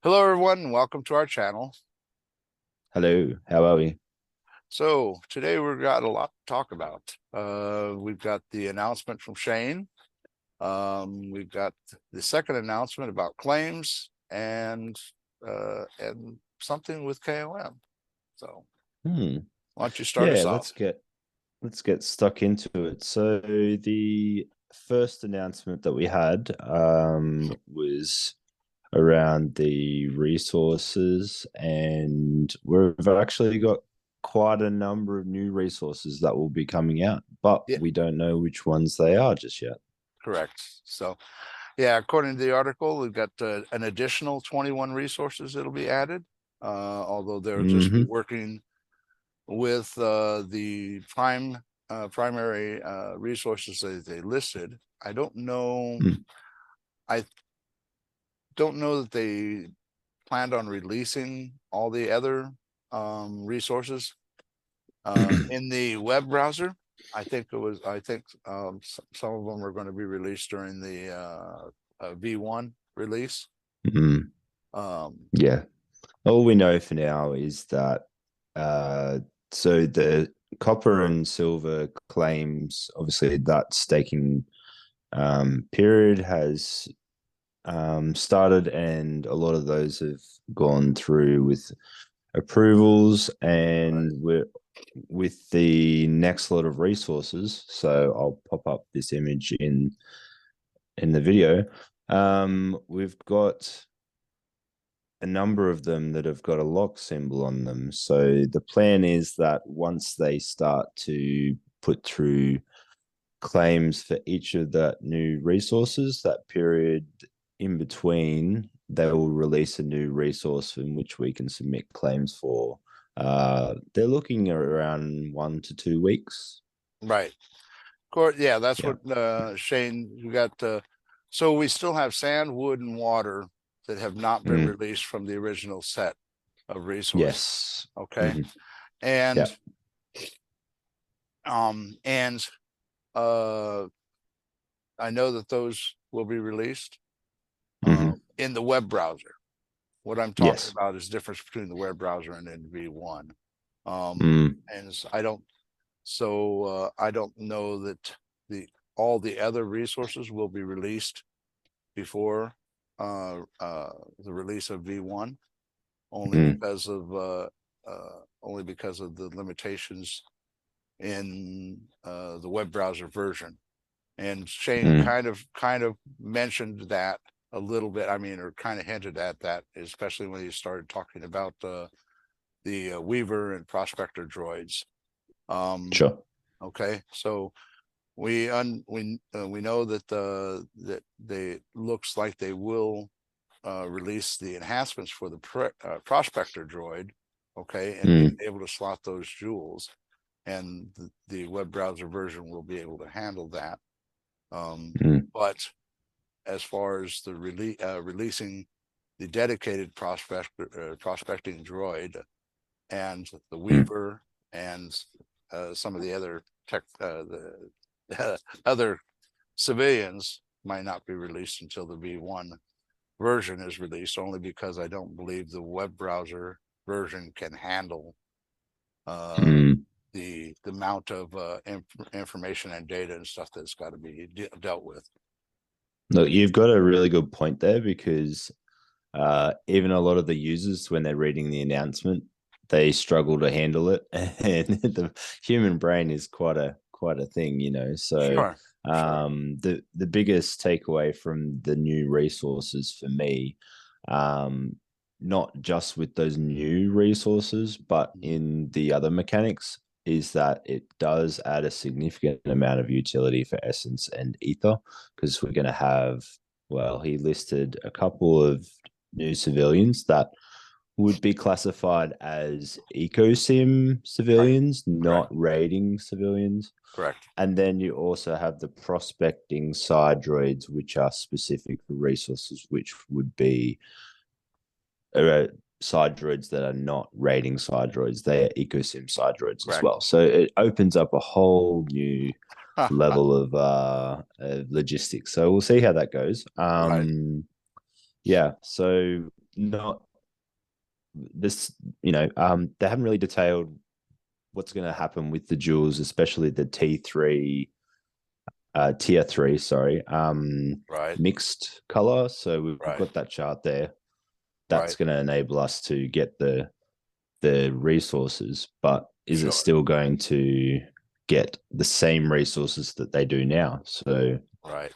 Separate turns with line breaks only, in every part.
Hello, everyone, and welcome to our channel.
Hello, how are we?
So today we've got a lot to talk about. We've got the announcement from Shane. We've got the second announcement about claims and something with KOM. So
Hmm.
why don't you start us
Yeah,
off?
let's get stuck into it. So the first announcement that we had was around the resources, and we've actually got quite a number of new resources that will be coming out, but
Yeah,
we don't know which ones they are just yet.
correct. So yeah, according to the article, we've got an additional 21 resources that'll be added. Although they'll just be
Mm-hmm.
working with the primary resources that they listed. I don't know. I don't know that they planned on releasing all the other resources in the web browser. I think it was. I think some of them are going to be released during the V1 release.
Mm.
Um,
Yeah. All we know for now is that uh, so the copper and silver claims, obviously that staking period has started, and a lot of those have gone through with approvals,
right.
and we're with the next lot of resources. So I'll pop up this image in the video. We've got a number of them that have got a lock symbol on them. So the plan is that once they start to put through claims for each of the new resources, that period in between, they will release a new resource in which we can submit claims for. They're looking at around 1 to 2 weeks.
Right. Of course, yeah, that's
Yeah.
what Shane, you got. So we still have sand, wood, and water that have not been
Mm.
released from the original set of resources.
Yes.
Okay.
Hmm.
And
Yeah.
um and uh I know that those will be released
Hmm.
in the web browser. What I'm talking
Yes.
about is difference between the web browser and in V1. Um
Mm.
and I don't know that the all the other resources will be released before the release of V1,
Mm.
only because of the limitations in the web browser version. And Shane
Mm.
kind of mentioned that a little bit. I mean, or kind of hinted at that, especially when he started talking about the Weaver and Prospector droids. Um,
Sure.
okay, so we know that that they looks like they will release the enhancements for the prospector droid, okay, and be
Mm.
able to slot those jewels, and the web browser version will be able to handle that.
Mm.
But as far as the releasing the dedicated prospecting droid and the
Mm.
Weaver and some of the other the other civilians might not be released until the V1 version is released, only because I don't believe the web browser version can handle uh,
Mm.
the amount of information and data and stuff that's got to be dealt with.
Look, you've got a really good point there because even a lot of the users, when they're reading the announcement, they struggle to handle it, and the human brain is quite a thing, you know. So
Sure, sure,
the biggest takeaway from the new resources for me, not just with those new resources, but in the other mechanics, is that it does add a significant amount of utility for Essence and Ether, because we're going to have, well, he listed a couple of new civilians that would be classified as Ecosim
right,
civilians, not
correct,
raiding civilians.
correct,
And then you also have the prospecting cydroids, which are specific for resources, which would be uh, cydroids that are not raiding cydroids. They are Ecosim cydroids as
correct.
well. So it opens up a whole new level of logistics. So we'll see how that goes.
Right.
Yeah. So not this, they haven't really detailed what's going to happen with the jewels, especially the tier 3, sorry,
Right.
mixed color. So we've
Right.
got that chart there. That's
Right.
going to enable us to get the resources, but is it
Sure.
still going to get the same resources that they do now? So
Right.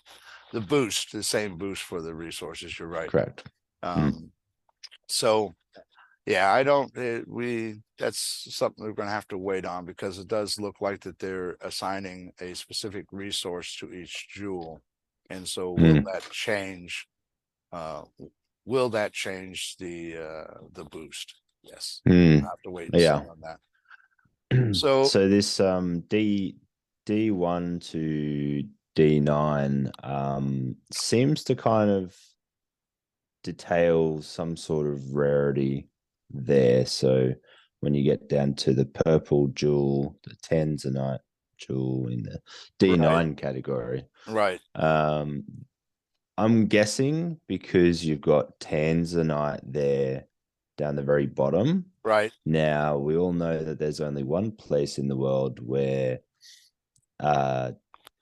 The same boost for the resources. You're right.
correct.
So yeah, I don't, that's something we're going to have to wait on, because it does look like that they're assigning a specific resource to each jewel. And so will that change? Will that change the boost? Yes. We'll have to wait and see
Yeah.
on that. So
So this D1 to D9 seems to kind of detail some sort of rarity there. So when you get down to the purple jewel, the tanzanite jewel in the D9 category,
right.
I'm guessing because you've got tanzanite there down the very bottom.
Right.
Now we all know that there's only one place in the world where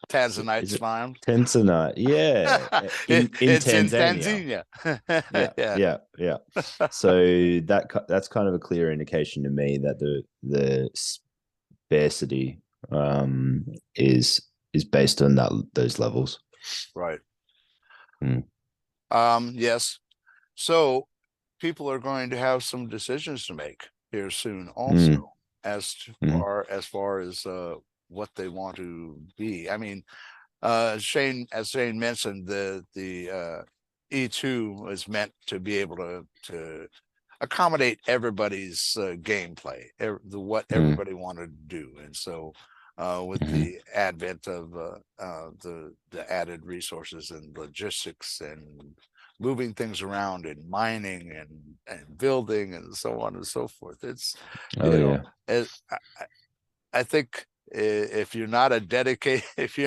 Tanzanite's
is it
found.
tanzanite? Yeah, in
It's in
Tanzania.
Tanzania.
Yeah,
Yeah.
yeah. So that's kind of a clear indication to me that the scarcity is based on those levels.
Right.
Mm.
Yes. So people are going to have some decisions to make here soon also,
Mm.
as
Mm.
far as what they want to be. I mean, as Shane mentioned, the E2 is meant to be able to accommodate everybody's gameplay, what
Mm.
everybody wanted to do. And so with
Mm.
the advent of the added resources and logistics and moving things around and mining and building and so on and so forth, it's,
Oh yeah.
I think if you're not a dedicated, if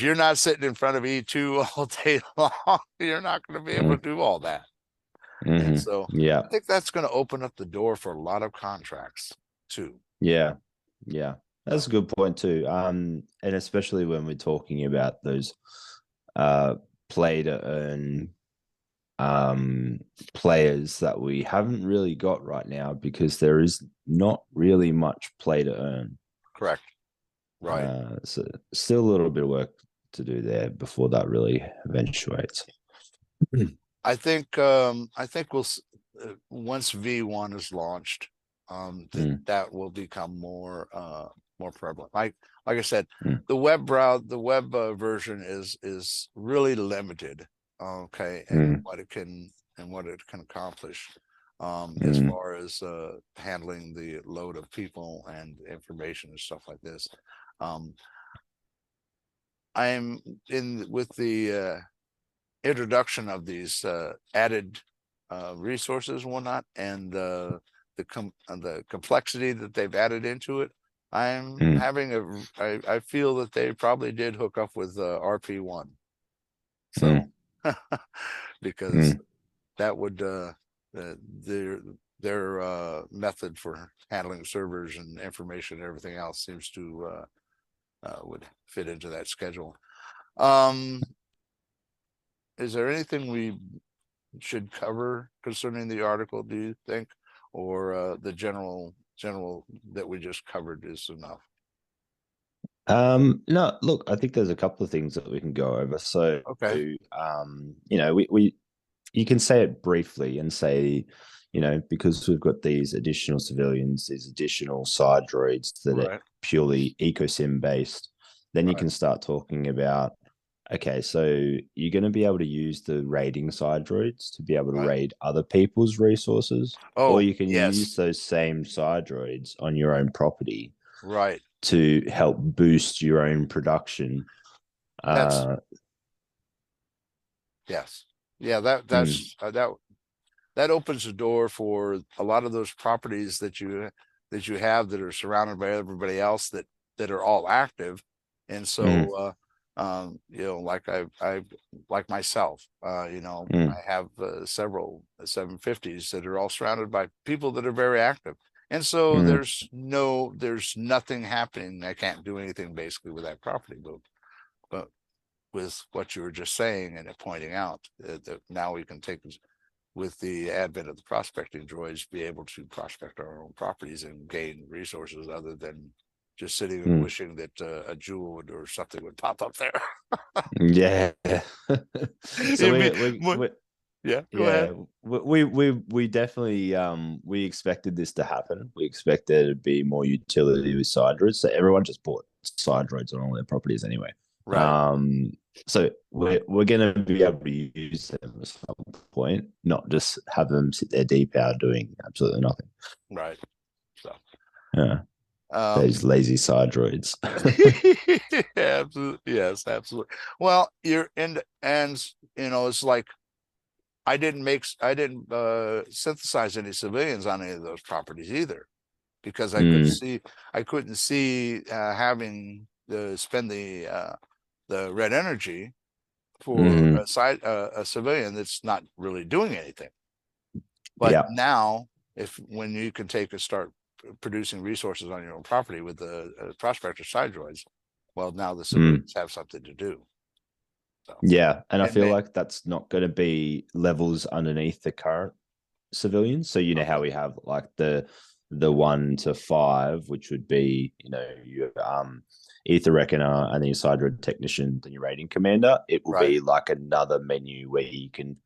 you're not sitting in front of E2 all day long, you're not going to be able
Mm.
to do all that. And
Mm-hmm.
so
Yeah.
I think that's going to open up the door for a lot of contracts too.
Yeah. Yeah. That's a good point too. And especially when we're talking about those uh play to earn players that we haven't really got right now, because there is not really much play to earn.
Correct. Right.
So still a little bit of work to do there before that really eventuates.
I think we'll once V1 is launched, that will become more prevalent. Like I said, the web version is really limited, okay, and what it can accomplish, as far as handling the load of people and information and stuff like this. I'm in with the introduction of these added resources and whatnot, and the complexity that they've added into it. I'm having I feel that they probably did hook up with RP1, so because that would their method for handling servers and information and everything else seems to would fit into that schedule. Is there anything we should cover concerning the article, do you think, or the general that we just covered is enough?
No, look, I think there's a couple of things that we can go over. So,
Okay.
we you can say it briefly and say, because we've got these additional civilians, these additional cydroids that are
Right.
purely Ecosim based, then you
Right.
can start talking about, okay, so you're going to be able to use the raiding cydroids to be able to
Right.
raid other people's resources, or
Oh,
you can use
yes.
those same cydroids on your own property
Right.
to help boost your own production.
That's
Uh,
yes. Yeah, that opens the door for a lot of those properties that you have that are surrounded by everybody else that are all active. And so You know, I like myself, you know,
Mm,
I have several 750s that are all surrounded by people that are very active. And so
mm,
there's nothing happening. I can't do anything basically with that property, but with what you were just saying and pointing out that now we can take, with the advent of the prospecting droids, be able to prospect our own properties and gain resources other than just sitting and
mm.
wishing that a jewel would, or something would pop up there.
Yeah. So
It'd be more,
we
yeah, go ahead.
yeah, we definitely we expected this to happen. We expected there to be more utility with cydroids. So everyone just bought cydroids on all their properties anyway.
Right,
Um, so we're gonna be able to use them at some point, not just have them sit there deep out doing absolutely nothing.
right. So,
Yeah, those
um,
lazy cydroids.
absolutely, yes, absolutely. Well, you're in, and you know, it's like I didn't synthesize any civilians on any of those properties either, because
Mm,
I couldn't see having the spend the red energy for
mm,
a civilian that's not really doing anything. But
yeah.
now, if when you can take a start producing resources on your own property with the prospector cydroids, well, now the
Mm.
civilians have something to do. So,
Yeah, and I
and
feel
may
like that's not going to be levels underneath the current civilians. So you know how
okay,
we have like the 1 to 5, which would be your ether reckoner and then your cyber technician, then your rating commander. It will
right,
be like another menu where you can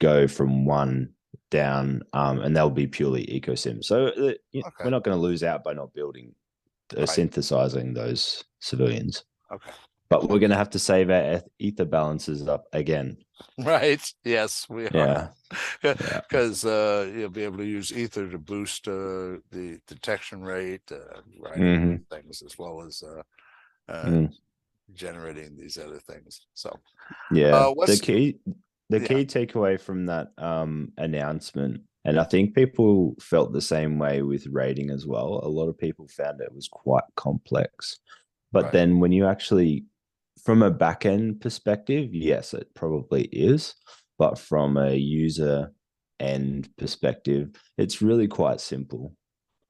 go from 1 down, and they'll be purely ecosim. So we're
okay,
not going to lose out by not building
right,
synthesizing those civilians,
okay.
but we're going to have to save our ether balances up again.
Right. Yes, we are.
Yeah, yeah.
Because you'll be able to use ether to boost the detection rate, writing
Hmm.
things, as well as uh,
Mm.
generating these other things. So,
Yeah,
what's
the
yeah,
key takeaway from that announcement, and I think people felt the same way with rating as well. A lot of people found it was quite complex, but
right,
then when you actually, from a back end perspective, yes, it probably is, but from a user end perspective, it's really quite simple.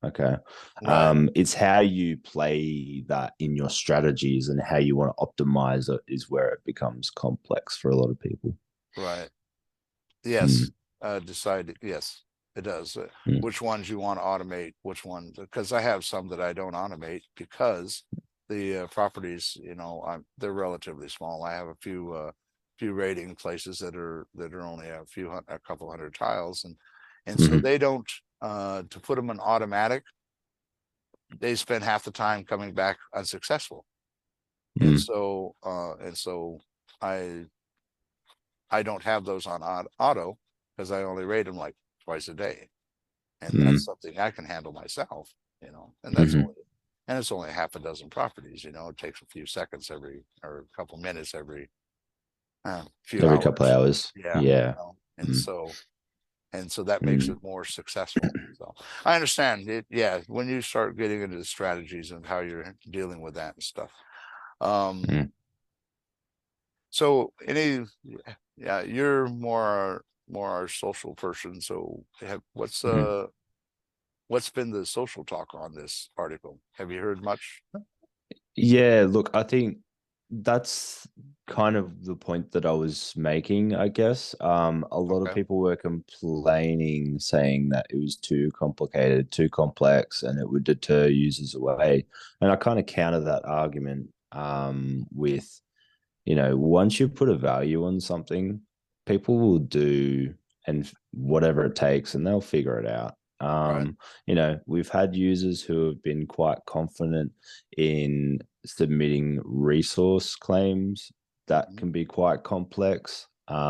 Okay.
right,
It's how you play that in your strategies and how you want to optimize it is where it becomes complex for a lot of people.
right. Yes,
Mm,
decide. Yes, it does.
mm,
Which ones you want to automate? Which ones? Because I have some that I don't automate because the properties, you know, they're relatively small. I have a few rating places that are only a couple hundred tiles, and so
mhm,
they don't to put them in automatic. They spend half the time coming back unsuccessful,
mm,
and so I I don't have those on auto because I only rate them like twice a day, and that's
mm,
something I can handle myself, you know.
mhm.
And it's only half a dozen properties, you know. It takes a few seconds every, or a couple minutes every few
Every couple of
hours.
hours.
Yeah, you
Yeah.
know,
Mm,
and so that makes
mm,
it more successful. So I understand it. Yeah, when you start getting into the strategies and how you're dealing with that and stuff. Um,
mm,
so any, yeah, you're more our social person. So
mhm.
what's been the social talk on this article? Have you heard much?
Yeah, look, I think that's kind of the point that I was making, I guess. A lot of
Okay,
people were complaining, saying that it was too complicated, too complex, and it would deter users away. And I kind of counter that argument with, once you put a value on something, people will do and whatever it takes, and they'll figure it out.
right.
We've had users who have been quite confident in submitting resource claims that
Mhm.
can be quite complex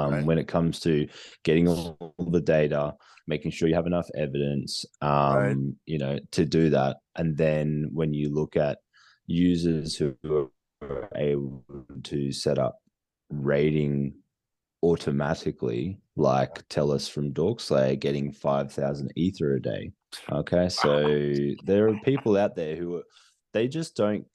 Right,
when it comes to getting all the data, making sure you have enough evidence,
right,
to do that. And then when you look at users who are able to set up rating automatically,
yeah.
like Tellus from Dorkslayer getting 5,000 ether a day. Okay,
Wow.
so there are people out there who they just don't.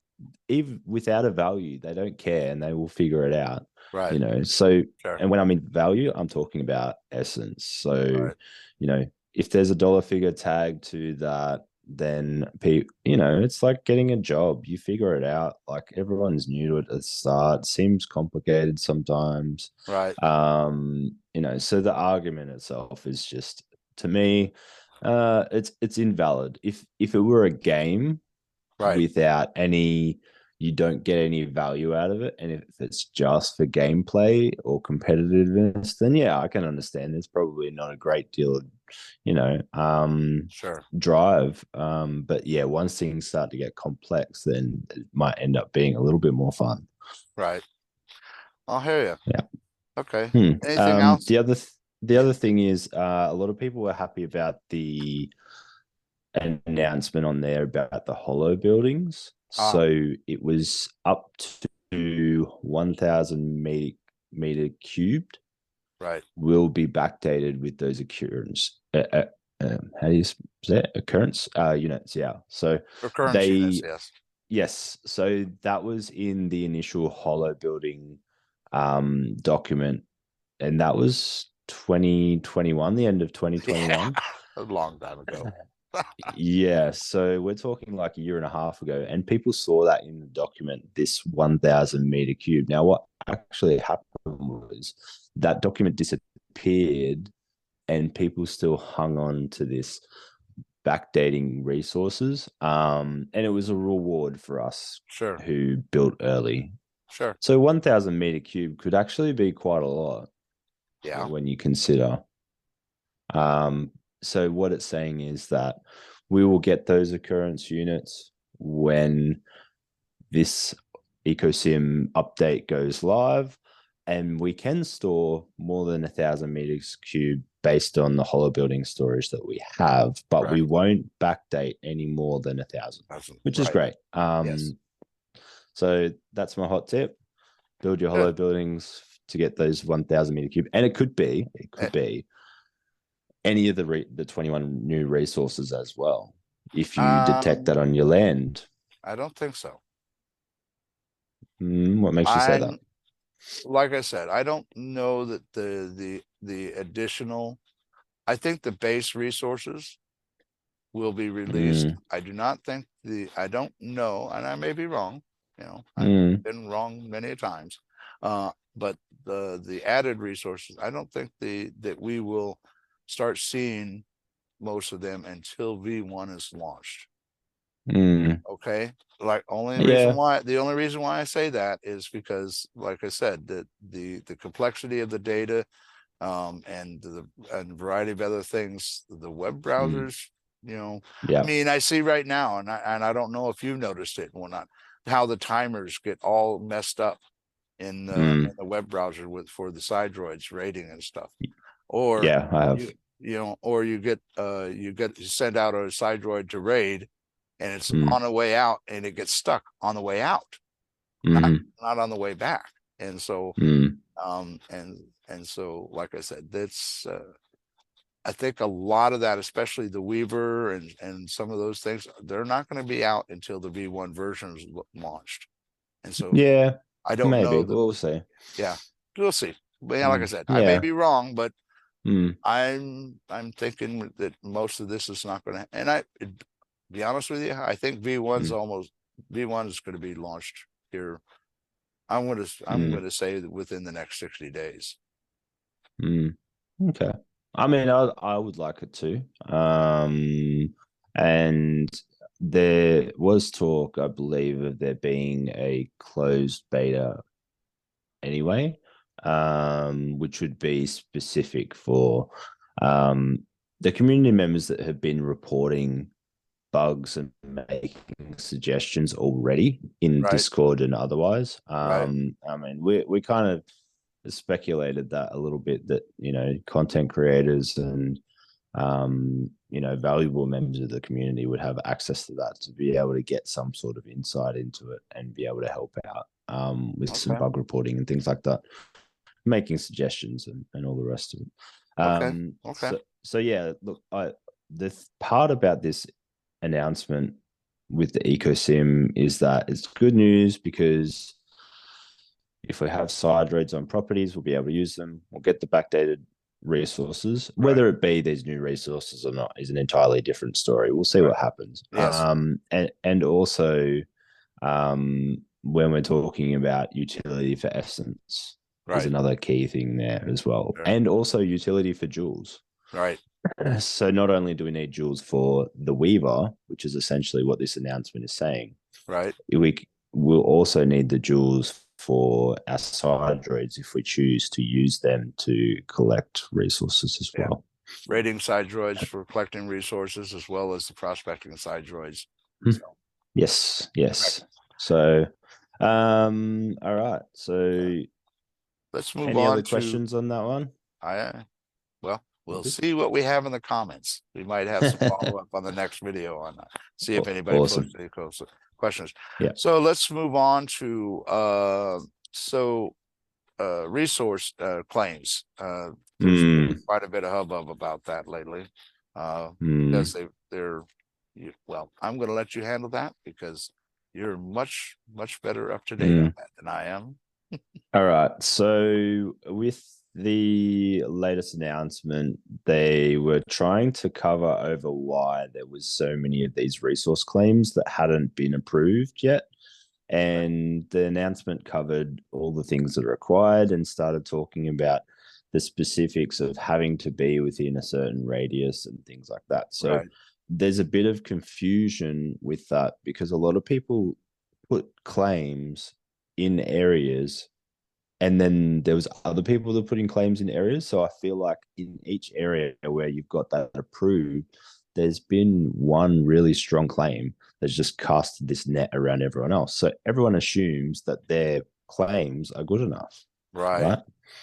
even without a value, they don't care and they will figure it out.
Right.
You know, so
Sure.
and when I mean value, I'm talking about essence. So,
Right.
you know, if there's a dollar figure tagged to that, then you know, it's like getting a job. You figure it out. Like everyone's new to it at the start. Seems complicated sometimes.
Right.
You know, so the argument itself is just, to me, it's invalid. If it were a game
Right.
without any, you don't get any value out of it, and if it's just for gameplay or competitiveness, then yeah, I can understand there's probably not a great deal of, you know,
Sure.
drive. But yeah, once things start to get complex, then it might end up being a little bit more fun.
Right. I'll hear you.
Yeah.
Okay. Anything else?
The
Yeah.
other thing is, a lot of people were happy about the announcement on there about the hollow buildings.
Ah,
So it was up to 1,000 meter cubed
right.
will be backdated with those occurrence. How do you say it? Occurrence units? Yeah. So
Recurrence units,
they,
yes.
yes. So that was in the initial hollow building document, and that was 2021, the end of
Yeah.
2021.
A long time ago.
Yeah, so we're talking like a year and a half ago, and people saw that in the document, this 1,000 meter cube. Now, what actually happened was that document disappeared, and people still hung on to this backdating resources. And it was a reward for us
Sure.
who built early.
Sure.
So 1,000 meter cube could actually be quite a lot
Yeah.
when you consider. Um, so what it's saying is that we will get those occurrence units when this Ecosim update goes live, and we can store more than 1,000 meters cube based on the hollow building storage that we have, but we
Correct.
won't backdate any more than 1,000, which is
Right.
great.
Yes.
So that's my hot tip: build your hollow
Good.
buildings to get those 1,000 meter cube, and it could
Eh,
be any of the 21 new resources as well, if you detect that
Um,
on your land.
I don't think so.
What makes you say that?
I'm like I said, I don't know that the additional, I think the base resources will be released.
Mm,
I do not think I don't know, and I may be wrong, you know, I've
mm,
been wrong many a times. But the added resources, I don't think that we will start seeing most of them until V1 is launched.
mm.
Okay. Like
Yeah.
the only reason why I say that is because, like I said, that the complexity of the data, and and variety of other things, the web
Mm,
browsers, you know, I
yeah.
mean, I see right now, and I don't know if you've noticed it and whatnot, how the timers get all messed up in
Mm,
the web browser for the cydroids rating and stuff. Or
yeah, I have.
or you send out a cydroid to raid, and it's
Mm,
on the way out, and it gets stuck on the way out, not
mm,
on the way back. And so
mm,
and so, like I said, that's I think a lot of that, especially the Weaver and some of those things, they're not going to be out until the V1 version is launched. And so
yeah,
I don't
maybe
know that.
we'll see.
Yeah, we'll see. But yeah, like I said, I may
Yeah.
be wrong, but
Mm,
I'm thinking that most of this is not going to. And be honest with you, I think V1's
mm,
almost V1 is going to be launched here. I'm
mm,
going to say that within the next 60 days.
mm. Okay. I mean, I would like it to. And there was talk, I believe, of there being a closed beta anyway, which would be specific for um, the community members that have been reporting bugs and making suggestions already in
Right,
Discord and otherwise.
right.
I mean, we kind of speculated that a little bit, that, you know, content creators and you know, valuable members of the community would have access to that to be able to get some sort of insight into it and be able to help out with some
Okay,
bug reporting and things like that, making suggestions and all the rest of it.
okay, okay.
So yeah, look, the part about this announcement with the Ecosim is that it's good news because if we have cydroids on properties, we'll be able to use them. We'll get the backdated resources.
Right.
Whether it be these new resources or not is an entirely different story. We'll see
Right.
what happens.
Yes.
And also when we're talking about utility for essence is
Right.
another key thing there as well,
Sure.
and also utility for joules.
Right.
So not only do we need joules for the weaver, which is essentially what this announcement is saying,
Right.
we will also need the joules for our cydroids if we choose to use them to collect resources as
Yeah.
well.
Rating cydroids for collecting resources as well as the prospecting cydroids. So,
Yes,
right.
yes. So, all right. So,
Let's move
any other
on to
questions on that one?
well,
All
we'll
good.
see what we have in the comments. We might have some follow-up on the next video on that. See if anybody
Awesome.
posted any questions.
Yeah.
So let's move on to resource claims. There's been quite a bit of hubbub about that lately. Because they're well, I'm going to let you handle that because you're much better up to date on that than I am.
All right. So with the latest announcement, they were trying to cover over why there was so many of these resource claims that hadn't been approved yet. And the announcement covered all the things that are required and started talking about the specifics of having to be within a certain radius and things like that. So
Right.
there's a bit of confusion with that because a lot of people put claims in areas and then there was other people that put in claims in areas. So I feel like in each area where you've got that approved, there's been one really strong claim that's just cast this net around everyone else. So everyone assumes that their claims are good enough,
Right.
right?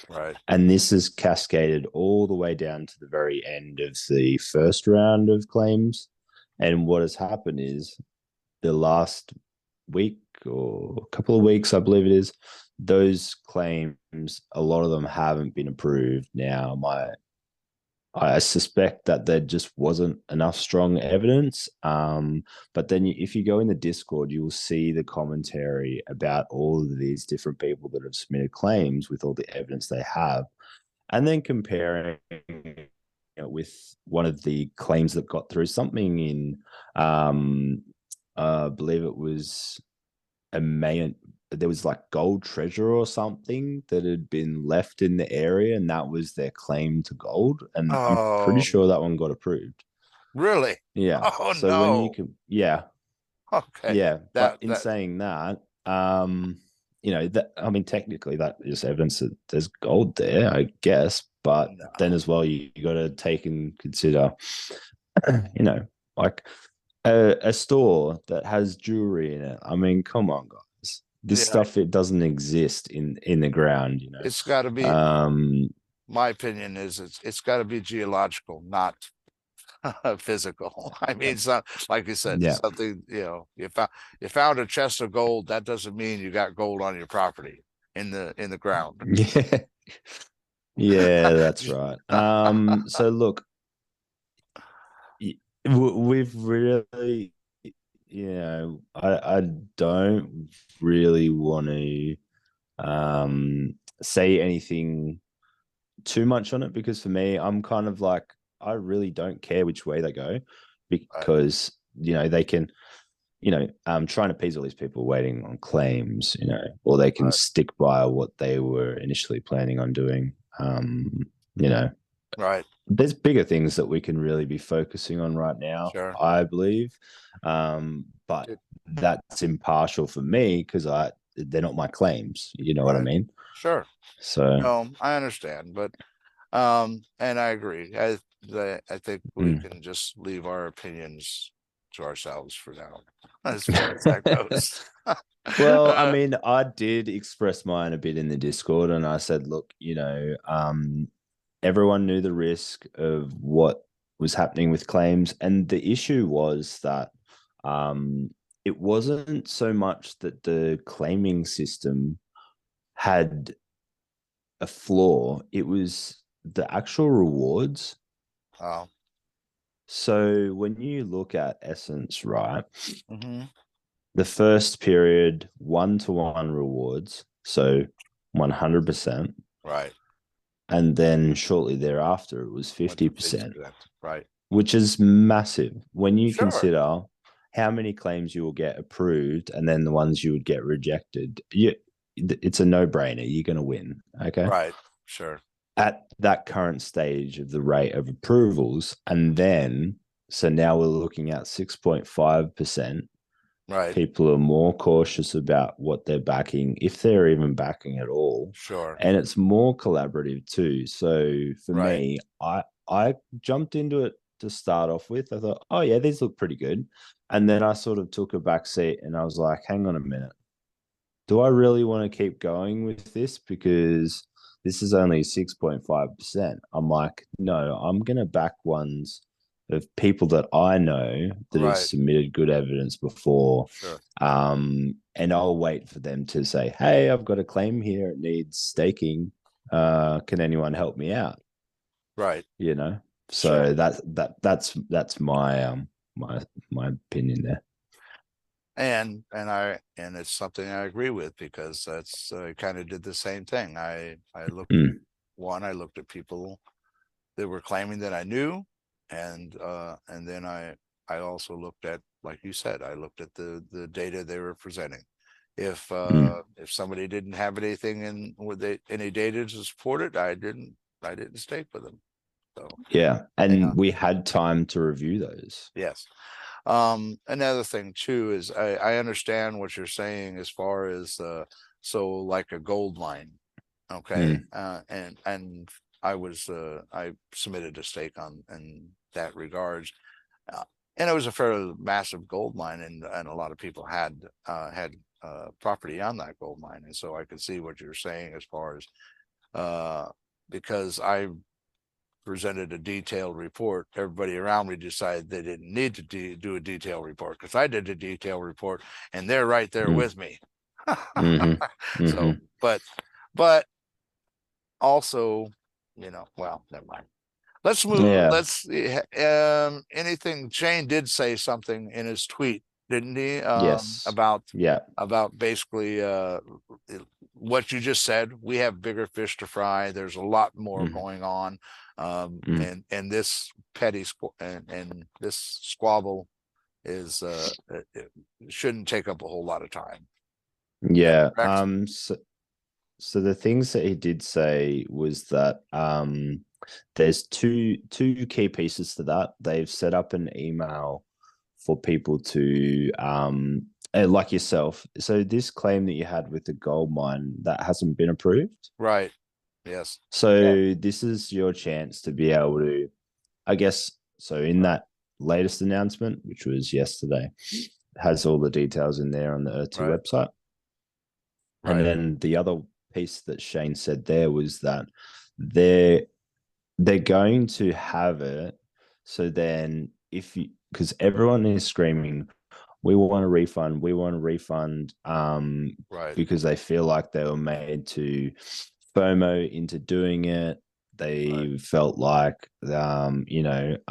Right.
And this is cascaded all the way down to the very end of the first round of claims. And what has happened is the last week or a couple of weeks, I believe it is, those claims, a lot of them haven't been approved. Now, I suspect that there just wasn't enough strong evidence. But then if you go in the Discord, you will see the commentary about all of these different people that have submitted claims with all the evidence they have, and then comparing with one of the claims that got through something in, I believe it was a Mayan. There was like gold treasure or something that had been left in the area, and that was their claim to gold. And I'm pretty
Oh,
sure that one got approved.
really?
Yeah.
Oh
So when you
no.
can, yeah,
Okay.
yeah. But
That
in
that
saying that, that I mean, technically, that is evidence that there's gold there, I guess. But
no.
then as well, you got to take and consider, you know, like a store that has jewelry in it. I mean, come on, guys. This
Yeah,
stuff it doesn't exist in the ground,
it's got to be. My opinion is it's got to be geological, not physical. I mean, so like you said,
Yeah.
something you found a chest of gold. That doesn't mean you got gold on your property in the ground.
Yeah. Yeah, that's right. So look, we've really, I don't really want to say anything too much on it because for me, I'm kind of like I really don't care which way they go
Right,
because they can trying to appease all these people waiting on claims, or they can
right,
stick by what they were initially planning on doing. You know,
right.
there's bigger things that we can really be focusing on right now,
Sure.
I believe. But that's impartial for me because they're not my claims. You know what I
Right.
mean?
Sure.
So,
No, I understand, but and I agree. I think we
mm.
can just leave our opinions to ourselves for now, as far as that goes.
Well, I mean, I did express mine a bit in the Discord, and I said, look, everyone knew the risk of what was happening with claims, and the issue was that it wasn't so much that the claiming system had a flaw; it was the actual rewards
Oh,
So when you look at Essence, right,
Mm-hmm.
the first period, 1-to-1 rewards, so 100%.
Right.
And then shortly thereafter, it was
Went to
50%,
50%. Right.
which is massive when you
Sure.
consider how many claims you will get approved and then the ones you would get rejected. It's a no-brainer. You're going to win. Okay.
Right. Sure.
At that current stage of the rate of approvals. And then, so now we're looking at 6.5%.
Right.
People are more cautious about what they're backing, if they're even backing at all.
Sure.
And it's more collaborative too. So for
Right.
me, I jumped into it to start off with. I thought, oh yeah, these look pretty good. And then I sort of took a back seat and I was like, hang on a minute. Do I really want to keep going with this? Because this is only 6.5%. I'm like, no, I'm going to back ones of people that I know that have
Right.
submitted good evidence before.
Sure.
And I'll wait for them to say, hey, I've got a claim here. It needs staking. Can anyone help me out?
Right.
You know?
Sure.
So that's my opinion there.
And it's something I agree with, because that's I kind of did the same thing. I looked at
Mm,
I looked at people that were claiming that I knew, and then I also looked at, like you said, I looked at the data they were presenting.
mm.
If somebody didn't have anything in with any data to support it, I didn't stake with them. So
Yeah.
yeah.
And we had time to review those.
Yes. Another thing too is I understand what you're saying as far as so like a gold mine. Okay.
Mm,
And I submitted a stake on in that regards. Uh, and it was a fairly massive gold mine, and a lot of people had property on that gold mine. And so I could see what you're saying as far as uh because I presented a detailed report, everybody around me decided they didn't need to do a detailed report, because I did a detailed report and they're right there
mm,
with me.
mm-hmm,
So,
mm-hmm.
but also, well, never mind. Let's move.
Yeah.
Let's anything. Shane did say something in his tweet, didn't he?
Yes. Yeah.
About basically what you just said. We have bigger fish to fry. There's a lot more
Mm,
going on,
mm.
and this and this squabble is it shouldn't take up a whole lot of time. Is that
Yeah.
correct?
So the things that he did say was that there's two key pieces to that. They've set up an email for people to like yourself. So this claim that you had with the gold mine that hasn't been approved.
Right. Yes.
So this is your chance to be able to, I guess, so in
Right.
that latest announcement, which was yesterday, has all the details in there on the Earth 2
Right.
website. And
Right.
then the other piece that Shane said there was that they're they're going to have it. So then if you, because everyone is screaming, we want a refund,
Right.
because they feel like they were made to FOMO into doing it.
Right.
They felt like the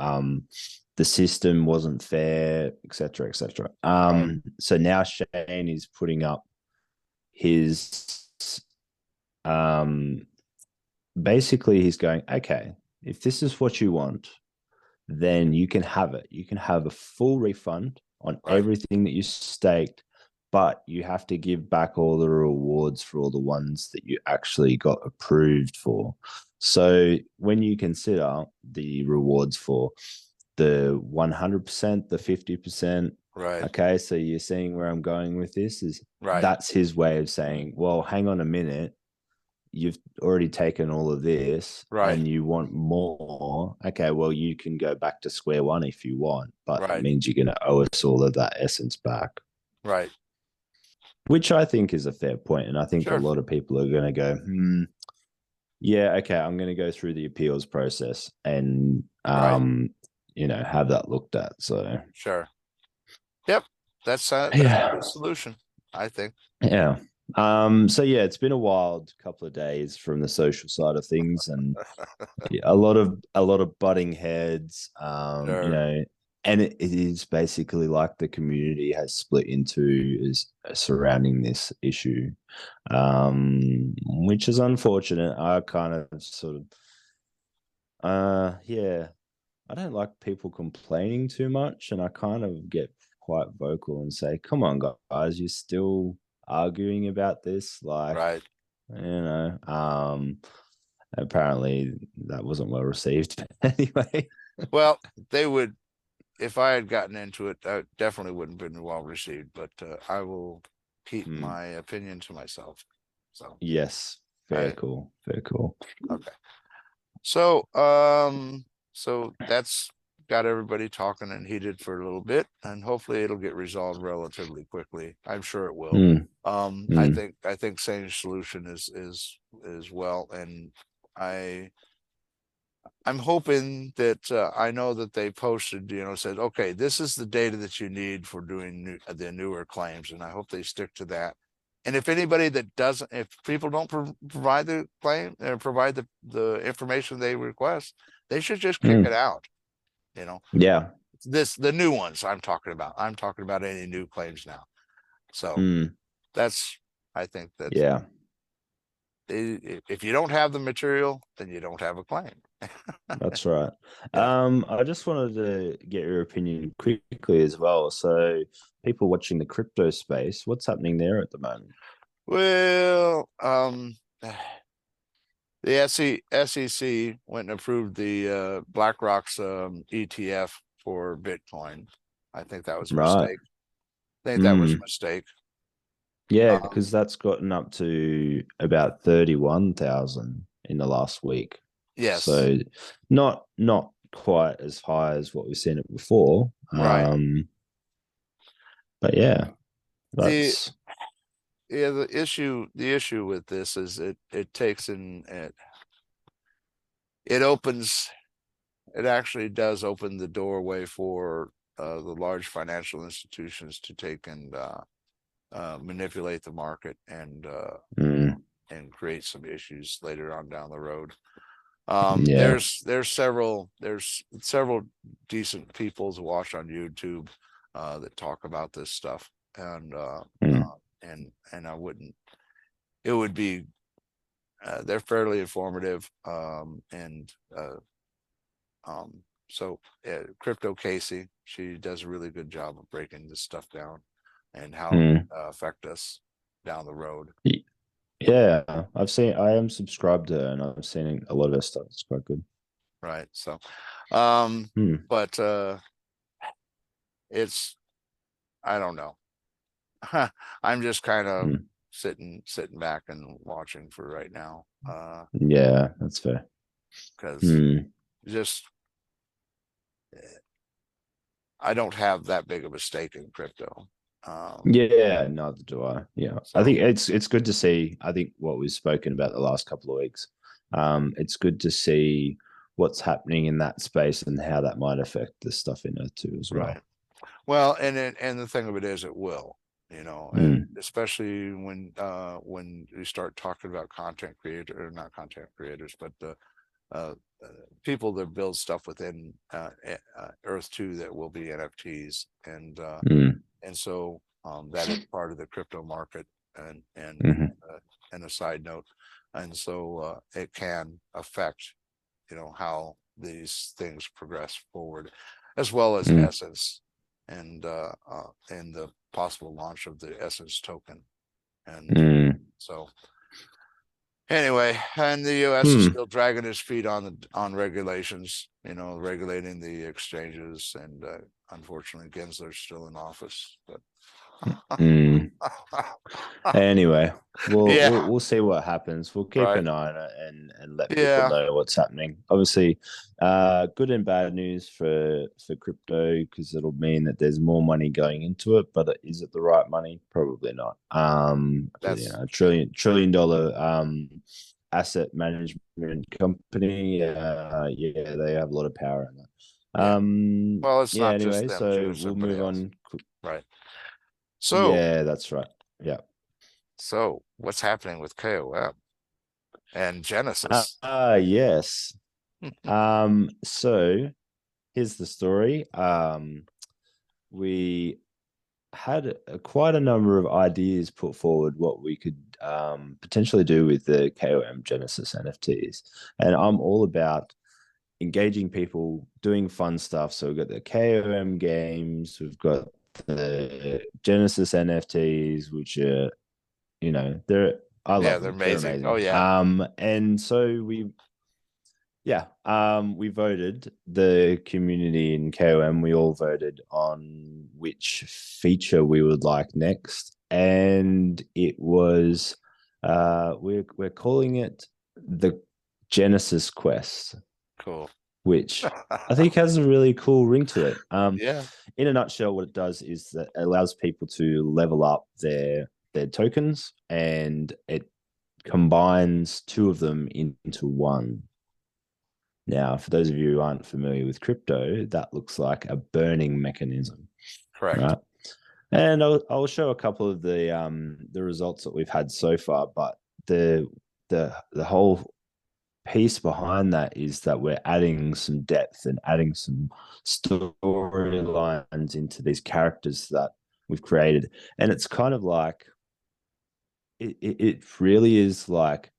system wasn't fair, etc., etc.
Right.
So now Shane is putting up his basically he's going, okay, if this is what you want, then you can have it. You can have a full refund on
Right.
everything that you staked, but you have to give back all the rewards for all the ones that you actually got approved for. So when you consider the rewards for the 100%, the 50%,
Right.
okay, so you're seeing where I'm going with this is
Right.
that's his way of saying, well, hang on a minute, you've already taken all of this
Right.
and you want more. Okay, well, you can go back to square one if you want, but that
Right.
means you're going to owe us all of that essence back,
Right.
which I think is a fair point. And I think a
Sure.
lot of people are going to go, yeah, okay, I'm going to go through the appeals process and,
Right.
have that looked at. So,
Sure. Yep. That's a
yeah,
good solution, I think.
yeah. So yeah, it's been a wild couple of days from the social side of things, and yeah, a lot of butting heads.
Sure.
And it is basically like the community has split into is surrounding this issue, which is unfortunate. I kind of sort of, yeah, I don't like people complaining too much, and I kind of get quite vocal and say, "Come on, guys, you're still arguing about this, like."
Right.
You know, apparently that wasn't well received. Anyway,
Well, they would, if I had gotten into it, I definitely wouldn't have been well received, but I will keep
Hmm.
my opinion to myself. So
Yes, very
I
cool, very cool.
okay. So so that's got everybody talking and heated for a little bit, and hopefully it'll get resolved relatively quickly. I'm sure it will.
Hmm.
I
Hmm.
think Sane's solution is well, and I I'm hoping that I know that they posted, said, okay, this is the data that you need for doing the newer claims, and I hope they stick to that. And if anybody that doesn't, if people don't provide the claim or provide the information they request, they should just kick
Hmm.
it out. You know,
Yeah.
the new ones I'm talking about. I'm talking about any new claims now. So
Hmm.
that's, I think that
Yeah.
if you don't have the material, then you don't have a claim.
That's right.
Yeah.
I just wanted to get your opinion quickly as well. So, people watching the crypto space, what's happening there at the moment?
Well, the SEC went and approved the BlackRock's ETF for Bitcoin. I think that was a
Right.
mistake. I think that was a
Hmm.
mistake.
Yeah,
Um,
because that's gotten up to about 31,000 in the last week.
yes,
So not quite as high as what we've seen it before.
right.
But yeah,
The
that's
Yeah, the issue with this is it takes in it opens it actually does open the doorway for the large financial institutions to take and manipulate the market
mm,
and create some issues later on down the road.
yeah.
There's several decent people to watch on YouTube that talk about this stuff, and
Mm,
and I wouldn't. It would be they're fairly informative, and so Crypto Casey, she does a really good job of breaking this stuff down and how it
mm.
affect us down the road.
Y- Yeah, I am subscribed to her and I've seen a lot of her stuff. It's quite good.
Right. So, um,
Hmm.
but it's I don't know. I'm just kind of
Mm.
sitting back and watching for right now.
Yeah, that's fair.
Because
Hmm.
just I don't have that big of a stake in crypto.
Yeah, neither do I. Yeah, I
So
think it's good to see. I think what we've spoken about the last couple of weeks. It's good to see what's happening in that space and how that might affect the stuff in it too as
right.
well.
Well, and the thing of it is, it will, and
Mm,
especially when you start talking about content creator or not content creators, but the uh, uh, people that build stuff within Earth 2 that will be NFTs,
mm,
and so that is part of the crypto market,
mhm,
and a side note, and so it can affect how these things progress forward, as well as
mm,
Essence and the possible launch of the Essence token. And
mm.
so anyway, and the US is
Hmm.
still dragging his feet on regulations, regulating the exchanges, and unfortunately Gensler's still in office. But
Mm. Anyway, we'll
yeah,
we'll we'll see what happens. We'll keep
right.
an eye on it and let people
Yeah,
know what's happening. Obviously, good and bad news for crypto because it'll mean that there's more money going into it, but is it the right money? Probably not.
that's
A
yeah,
trillion dollar asset management company. Yeah, they have a lot of power in that.
yeah. Well, it's
Yeah.
not just
Anyway,
them too,
so
it's
we'll
everybody
move
else.
on.
Right. So
Yeah, that's right. Yeah.
So what's happening with KOM and Genesis?
Yes. So here's the story. We had quite a number of ideas put forward what we could potentially do with the KOM Genesis NFTs. And I'm all about engaging people, doing fun stuff. So we've got the KOM games, we've got the Genesis NFTs, which are, they're I
Yeah,
love
they're
them. They're
amazing. Oh
amazing.
yeah,
And so we voted, the community in KOM, we all voted on which feature we would like next. And it was we're calling it the Genesis Quest,
cool.
which I think has a really cool ring to it.
Yeah.
In a nutshell, what it does is that it allows people to level up their tokens, and it combines two of them into one. Now, for those of you who aren't familiar with crypto, that looks like a burning mechanism,
Correct.
right? And I'll show a couple of the results that we've had so far, but the whole piece behind that is that we're adding some depth and adding some storylines into these characters that we've created, and it's kind of like it really is like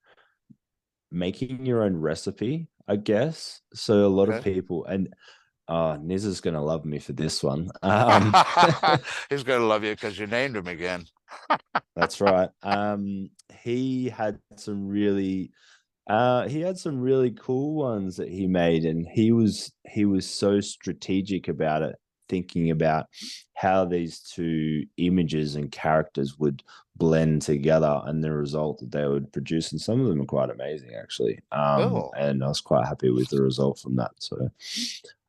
making your own recipe, I guess. So a lot of
Okay.
people, and Niz is gonna love me for this one.
He's gonna love you because you named him again.
That's right. He had some really cool ones that he made, and he was so strategic about it, thinking about how these two images and characters would blend together and the result that they would produce. And some of them are quite amazing, actually.
Oh,
And I was quite happy with the result from that. So,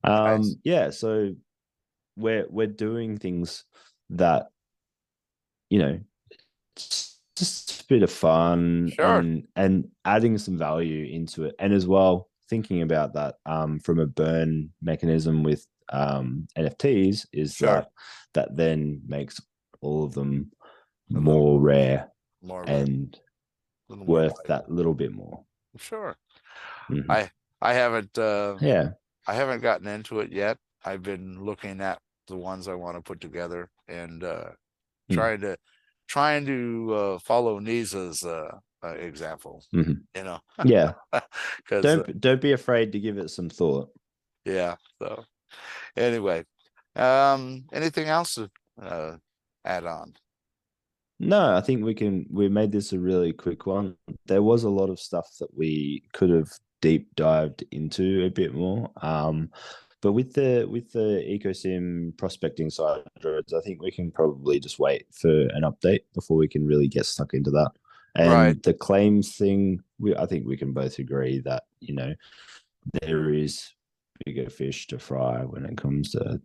nice.
yeah. So we're doing things that, you know just a bit of fun,
Sure,
and adding some value into it, and as well thinking about that from a burn mechanism with NFTs, is
sure.
that then makes all of them
A little
more rare
more of a
and
little more
worth that
valuable.
little bit more.
Sure.
Mhm.
I I haven't
Yeah.
I haven't gotten into it yet. I've been looking at the ones I want to put together and
Mm.
trying to follow Nisa's example,
Mhm.
you know,
Yeah.
because
Don't be afraid to give it some thought.
yeah. So anyway, anything else to add on?
No, I think we made this a really quick one. There was a lot of stuff that we could have deep dived into a bit more. But with the Ecosim prospecting side, I think we can probably just wait for an update before we can really get stuck into that.
Right.
And the claims thing, I think we can both agree that, there is bigger fish to fry when it comes to.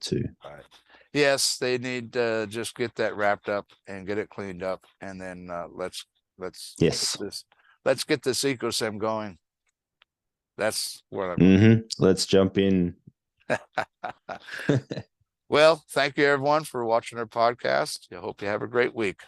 Right. Yes, they need to just get that wrapped up and get it cleaned up, and then let's get
Yes.
this Ecosim going. That's what I'm looking.
Let's jump in.
Well, thank you everyone for watching our podcast. I hope you have a great week.